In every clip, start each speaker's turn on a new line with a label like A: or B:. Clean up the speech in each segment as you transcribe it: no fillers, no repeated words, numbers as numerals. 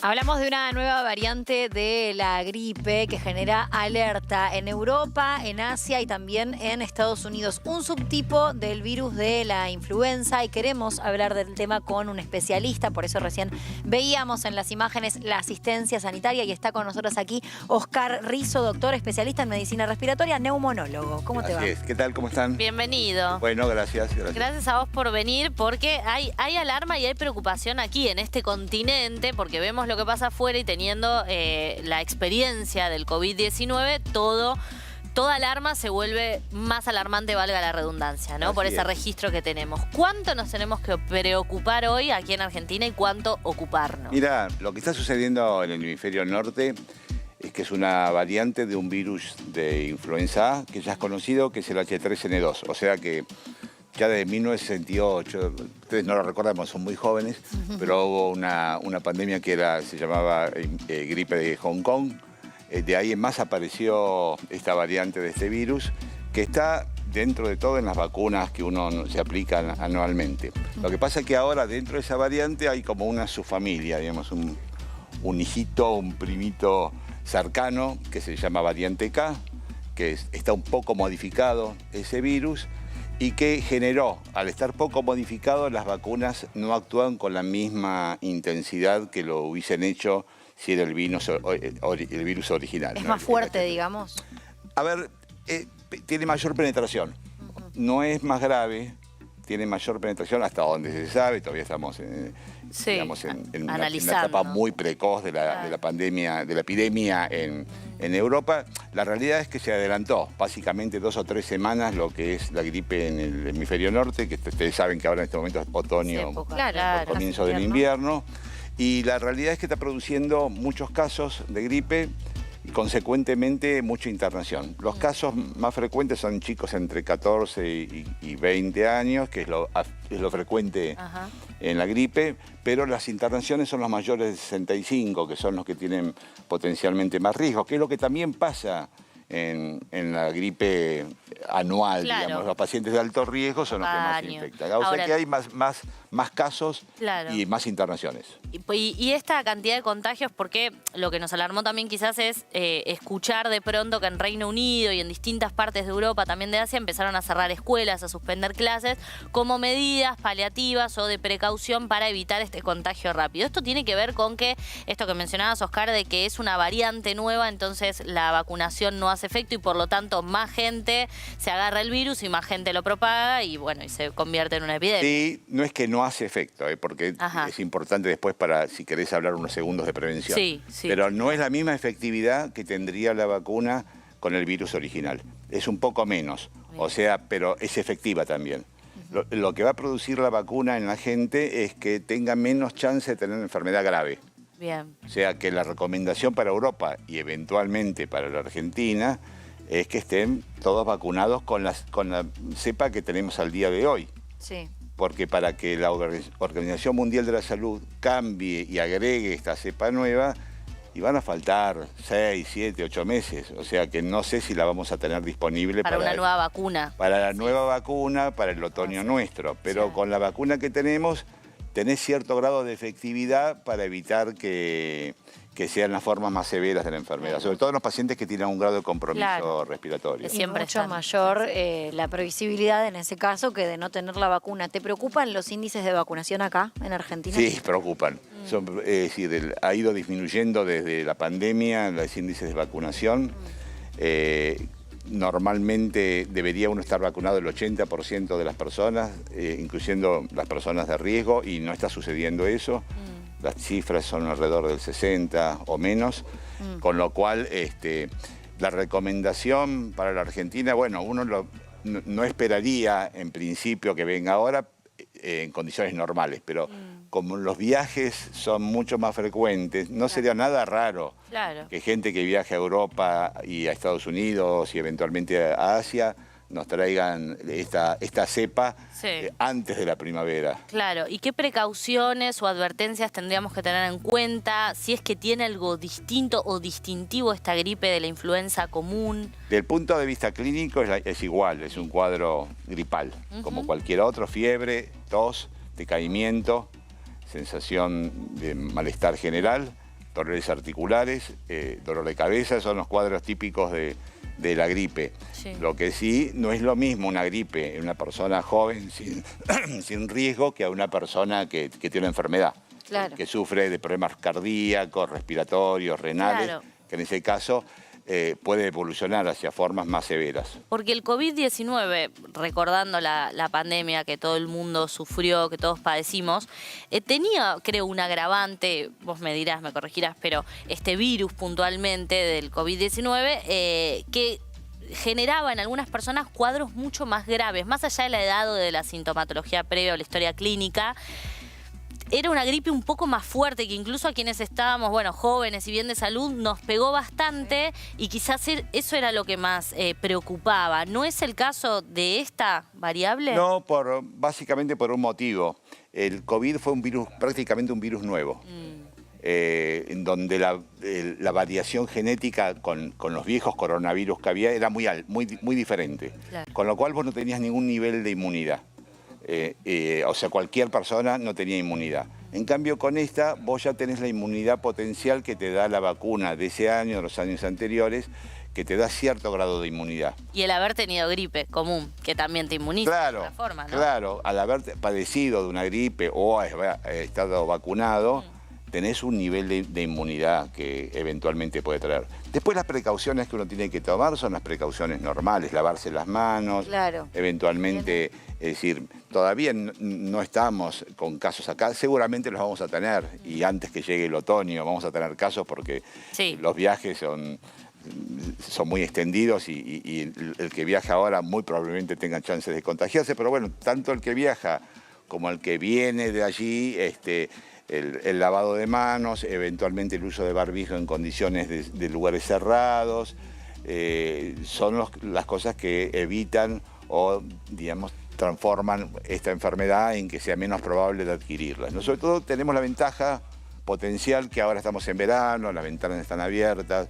A: Hablamos de una nueva variante de la gripe que genera alerta en Europa, en Asia y también en Estados Unidos. Un subtipo del virus de la influenza y queremos hablar del tema con un especialista. Por eso recién veíamos en las imágenes la asistencia sanitaria y está con nosotros aquí Oscar Rizo, doctor especialista en medicina respiratoria, neumonólogo. ¿Cómo te va?
B: Así es. ¿Qué tal? ¿Cómo están?
C: Bienvenido.
B: Bueno, gracias.
C: Gracias a vos por venir, porque hay alarma y hay preocupación aquí en este continente, porque vemos lo que pasa afuera y teniendo la experiencia del COVID-19, toda alarma se vuelve más alarmante, valga la redundancia, ¿no? Por ese registro que tenemos. ¿Cuánto nos tenemos que preocupar hoy aquí en Argentina y cuánto ocuparnos?
B: Mira, lo que está sucediendo en el hemisferio norte es que es una variante de un virus de influenza A que ya es conocido, que es el H3N2. O sea que ya desde 1968, ustedes no lo recuerdan, son muy jóvenes, pero hubo una pandemia que se llamaba gripe de Hong Kong. De ahí en más apareció esta variante de este virus, que está dentro de todo en las vacunas que uno se aplican anualmente. Lo que pasa es que ahora dentro de esa variante hay como una subfamilia, digamos, un hijito, un primito cercano que se llama variante K, que está un poco modificado ese virus, y que generó, al estar poco modificado, las vacunas no actúan con la misma intensidad que lo hubiesen hecho si era el virus original.
A: ¿Es
B: ¿no?
A: más fuerte, digamos?
B: A ver, tiene mayor penetración. No es más grave, tiene mayor penetración hasta donde se sabe. Todavía estamos digamos, en una etapa muy precoz de la pandemia, de la epidemia en Europa. La realidad es que se adelantó básicamente 2 o 3 semanas lo que es la gripe en el hemisferio norte, que ustedes saben que ahora en este momento es otoño, comienzo del invierno. Y la realidad es que está produciendo muchos casos de gripe y consecuentemente mucha internación. Los casos más frecuentes son chicos entre 14 y 20 años, que es lo frecuente en la gripe, pero las internaciones son los mayores de 65, que son los que tienen potencialmente más riesgo, que es lo que también pasa en la gripe anual, digamos. Los pacientes de alto riesgo son los que más se infectan. O sea que hay más casos y más internaciones.
C: Y esta cantidad de contagios, porque lo que nos alarmó también quizás es escuchar de pronto que en Reino Unido y en distintas partes de Europa, también de Asia, empezaron a cerrar escuelas, a suspender clases, como medidas paliativas o de precaución para evitar este contagio rápido. Esto tiene que ver con que, esto que mencionabas, Oscar, de que es una variante nueva, entonces la vacunación no hace efecto y por lo tanto más gente se agarra el virus y más gente lo propaga y bueno, y se convierte en una epidemia.
B: Sí, no es que no hace efecto, porque es importante después para, si querés, hablar unos segundos de prevención.
C: Sí.
B: Pero no es la misma efectividad que tendría la vacuna con el virus original. Es un poco menos, o sea, pero es efectiva también. Lo que va a producir la vacuna en la gente es que tenga menos chance de tener una enfermedad grave.
C: Bien.
B: O sea que la recomendación para Europa y eventualmente para la Argentina es que estén todos vacunados con la cepa que tenemos al día de hoy.
A: Sí.
B: Porque para que la Organización Mundial de la Salud cambie y agregue esta cepa nueva, y van a faltar 6, 7, 8 meses. O sea que no sé si la vamos a tener disponible
C: para una nueva vacuna.
B: Para la nueva vacuna, para el otoño nuestro. Pero con la vacuna que tenemos, tenés cierto grado de efectividad para evitar que sean las formas más severas de la enfermedad, sobre todo en los pacientes que tienen un grado de compromiso respiratorio.
A: Siempre mucho mayor la previsibilidad en ese caso que de no tener la vacuna. ¿Te preocupan los índices de vacunación acá en Argentina?
B: Sí, preocupan. Es decir, ha ido disminuyendo desde la pandemia los índices de vacunación. Normalmente debería uno estar vacunado el 80% de las personas, incluyendo las personas de riesgo, y no está sucediendo eso. Las cifras son alrededor del 60 o menos, con lo cual la recomendación para la Argentina, bueno, uno no esperaría en principio que venga ahora en condiciones normales, pero como los viajes son mucho más frecuentes, no sería nada raro que gente que viaje a Europa y a Estados Unidos y eventualmente a Asia nos traigan esta cepa antes de la primavera.
C: Claro, ¿y qué precauciones o advertencias tendríamos que tener en cuenta si es que tiene algo distinto o distintivo esta gripe de la influenza común?
B: Del punto de vista clínico es igual, es un cuadro gripal, como cualquier otro: fiebre, tos, decaimiento, sensación de malestar general, dolores articulares, dolor de cabeza, son los cuadros típicos de la gripe.
C: Sí.
B: Lo que sí, no es lo mismo una gripe en una persona joven sin riesgo que a una persona que tiene una enfermedad,
A: claro,
B: que sufre de problemas cardíacos, respiratorios, renales,
C: claro,
B: que en ese caso puede evolucionar hacia formas más severas.
C: porque el COVID-19, recordando la pandemia que todo el mundo sufrió, que todos padecimos, tenía, creo, un agravante, vos me dirás, me corregirás, pero este virus puntualmente del COVID-19 que generaba en algunas personas cuadros mucho más graves, más allá de la edad o de la sintomatología previa o la historia clínica. Era una gripe un poco más fuerte, que incluso a quienes estábamos, bueno, jóvenes y bien de salud, nos pegó bastante y quizás eso era lo que más preocupaba. ¿No es el caso de esta variable?
B: No, básicamente por un motivo. El COVID fue un virus, prácticamente un virus nuevo, en donde la variación genética con los viejos coronavirus que había era muy diferente.
C: Claro.
B: Con lo cual vos no tenías ningún nivel de inmunidad. O sea, cualquier persona no tenía inmunidad. En cambio, con esta, vos ya tenés la inmunidad potencial que te da la vacuna de ese año, de los años anteriores, que te da cierto grado de inmunidad.
C: Y el haber tenido gripe común, que también te inmuniza
B: Claro,
C: de alguna forma, ¿no?
B: claro, al haber padecido de una gripe o haber estado vacunado, tenés un nivel de inmunidad que eventualmente puede traer. Después las precauciones que uno tiene que tomar son las precauciones normales, lavarse las manos,
A: claro,
B: eventualmente, es decir, todavía no estamos con casos acá, seguramente los vamos a tener y antes que llegue el otoño vamos a tener casos porque
C: sí,
B: los viajes son muy extendidos y el que viaja ahora muy probablemente tenga chances de contagiarse, pero bueno, tanto el que viaja como el que viene de allí, el lavado de manos, eventualmente el uso de barbijo en condiciones de lugares cerrados, son las cosas que evitan o, digamos, transforman esta enfermedad en que sea menos probable de adquirirla. Sobre todo tenemos la ventaja potencial que ahora estamos en verano, las ventanas están abiertas,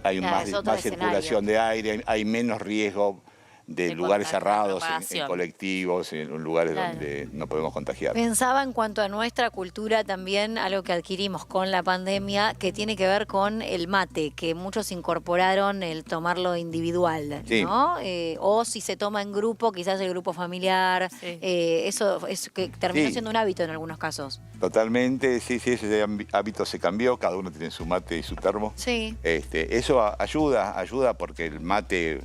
B: hay más circulación de aire, hay menos riesgo de lugares cerrados, en colectivos, en lugares donde no podemos contagiar.
A: Pensaba en cuanto a nuestra cultura también, algo que adquirimos con la pandemia, que tiene que ver con el mate, que muchos incorporaron el tomarlo individual,
B: sí,
A: ¿no? O si se toma en grupo, quizás el grupo familiar,
C: sí,
A: eso es que terminó
B: sí,
A: siendo un hábito en algunos casos.
B: Totalmente, sí, ese hábito se cambió, cada uno tiene su mate y su termo.
A: Sí.
B: Eso ayuda porque el mate,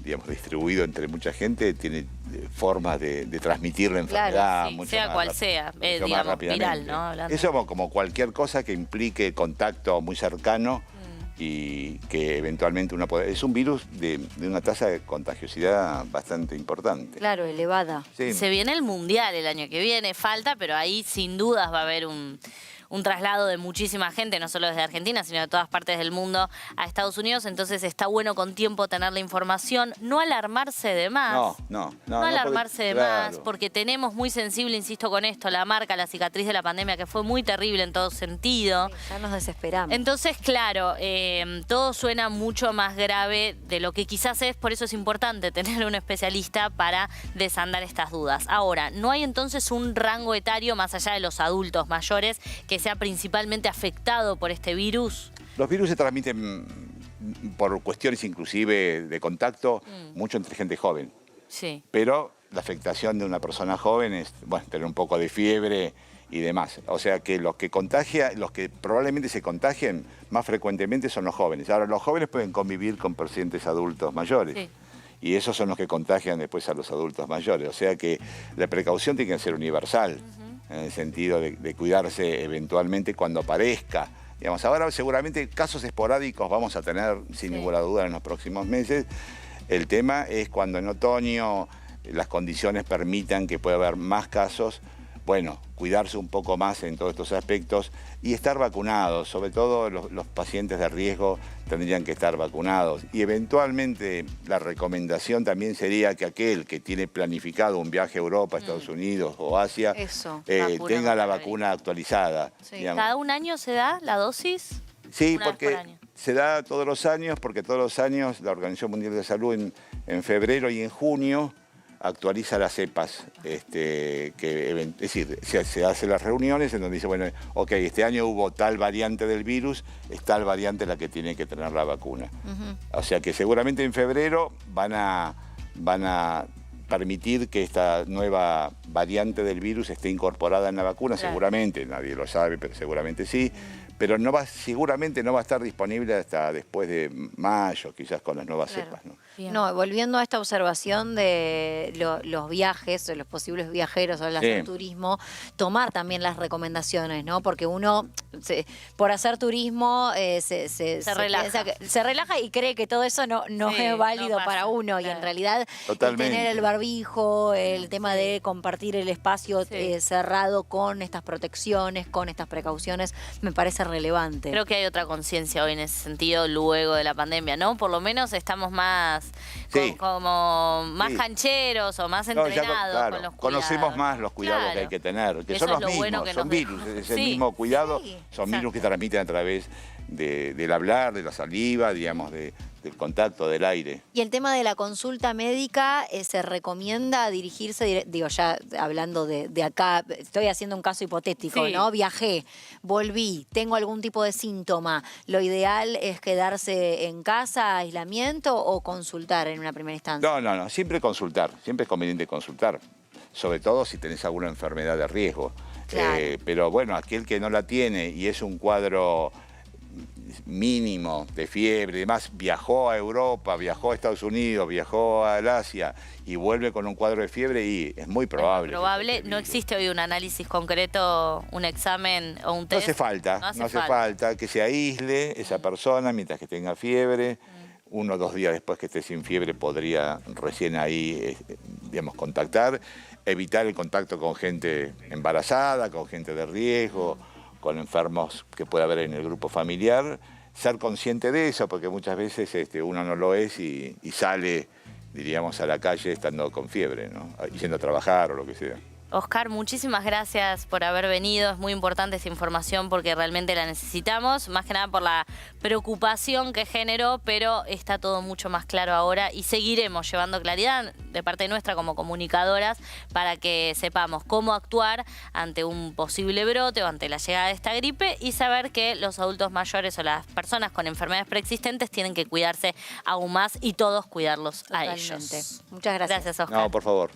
B: digamos, distribuido entre mucha gente, tiene formas de transmitir la enfermedad.
C: Claro, sí, sea cual sea, digamos, viral, ¿no? Hablando.
B: Eso como cualquier cosa que implique contacto muy cercano y que eventualmente uno puede... Es un virus de una tasa de contagiosidad bastante importante.
A: Claro, elevada.
B: Sí.
C: Se viene el Mundial el año que viene, falta, pero ahí sin dudas va a haber un traslado de muchísima gente, no solo desde Argentina, sino de todas partes del mundo a Estados Unidos. Entonces está bueno con tiempo tener la información, no alarmarse de más.
B: No
C: alarmarse de
B: claro,
C: más, porque tenemos muy sensible, insisto con esto, la marca, la cicatriz de la pandemia, que fue muy terrible en todo sentido.
A: Sí, ya nos desesperamos.
C: Entonces, claro, todo suena mucho más grave de lo que quizás es, por eso es importante tener un especialista para desandar estas dudas. Ahora, ¿no hay entonces un rango etario más allá de los adultos mayores que sea principalmente afectado por este virus?
B: Los virus se transmiten por cuestiones inclusive de contacto mucho entre gente joven.
C: Sí.
B: Pero la afectación de una persona joven es, bueno, tener un poco de fiebre y demás. O sea que los que probablemente se contagien más frecuentemente son los jóvenes. Ahora, los jóvenes pueden convivir con pacientes adultos mayores.
C: Sí.
B: Y esos son los que contagian después a los adultos mayores. O sea que la precaución tiene que ser universal, en el sentido de cuidarse eventualmente cuando aparezca. Digamos, ahora seguramente casos esporádicos vamos a tener, sin ninguna duda, en los próximos meses. El tema es cuando en otoño las condiciones permitan que pueda haber más casos, bueno, cuidarse un poco más en todos estos aspectos y estar vacunados. Sobre todo los pacientes de riesgo tendrían que estar vacunados. Y eventualmente la recomendación también sería que aquel que tiene planificado un viaje a Europa, Estados Unidos o Asia, tenga la vacuna actualizada.
C: Sí. ¿Cada un año se da la dosis?
B: Sí, porque se da todos los años, porque todos los años la Organización Mundial de Salud en febrero y en junio actualiza las cepas, es decir, se hacen las reuniones en donde dice, bueno, ok, este año hubo tal variante del virus, es tal variante la que tiene que tener la vacuna. O sea que seguramente en febrero van a permitir que esta nueva variante del virus esté incorporada en la vacuna, claro. Seguramente, nadie lo sabe, pero seguramente sí. Pero seguramente no va a estar disponible hasta después de mayo, quizás con las nuevas cepas, ¿no?
A: No, volviendo a esta observación de los viajes, de los posibles viajeros al hacer turismo, tomar también las recomendaciones, ¿no? Porque uno, por hacer turismo, se relaja y cree que todo eso no es válido para uno. Claro. Y en realidad, tener el barbijo, el tema de compartir el espacio cerrado con estas protecciones, con estas precauciones, me parece relevante.
C: Creo que hay otra conciencia hoy en ese sentido luego de la pandemia, ¿no? Por lo menos estamos más como más cancheros o más entrenados con los cuidados.
B: Conocemos más los cuidados que hay que tener, que son los mismos, son virus, es el mismo cuidado, son virus que transmiten a través del hablar, de la saliva, digamos, del contacto, del aire.
A: Y el tema de la consulta médica, se recomienda dirigirse, digo, ya hablando de acá, estoy haciendo un caso hipotético, ¿no? Viajé, volví, tengo algún tipo de síntoma, ¿lo ideal es quedarse en casa, aislamiento o consultar en una primera instancia?
B: No, siempre consultar, siempre es conveniente consultar, sobre todo si tenés alguna enfermedad de riesgo. Claro. Pero bueno, aquel que no la tiene y es un cuadro mínimo de fiebre y demás, viajó a Europa, viajó a Estados Unidos, viajó al Asia y vuelve con un cuadro de fiebre y es muy probable.
C: No existe hoy un análisis concreto, un examen o un test.
B: No hace falta que se aísle esa persona mientras que tenga fiebre. 1 o 2 días después que esté sin fiebre podría recién ahí, digamos, contactar. Evitar el contacto con gente embarazada, con gente de riesgo, con enfermos que pueda haber en el grupo familiar, ser consciente de eso, porque muchas veces uno no lo es y sale, diríamos, a la calle estando con fiebre, ¿no? Yendo a trabajar o lo que sea.
C: Oscar, muchísimas gracias por haber venido. Es muy importante esta información porque realmente la necesitamos, más que nada por la preocupación que generó, pero está todo mucho más claro ahora y seguiremos llevando claridad de parte nuestra como comunicadoras para que sepamos cómo actuar ante un posible brote o ante la llegada de esta gripe y saber que los adultos mayores o las personas con enfermedades preexistentes tienen que cuidarse aún más y todos cuidarlos a ellos.
A: Muchas gracias.
C: Gracias, Oscar.
B: No, por favor.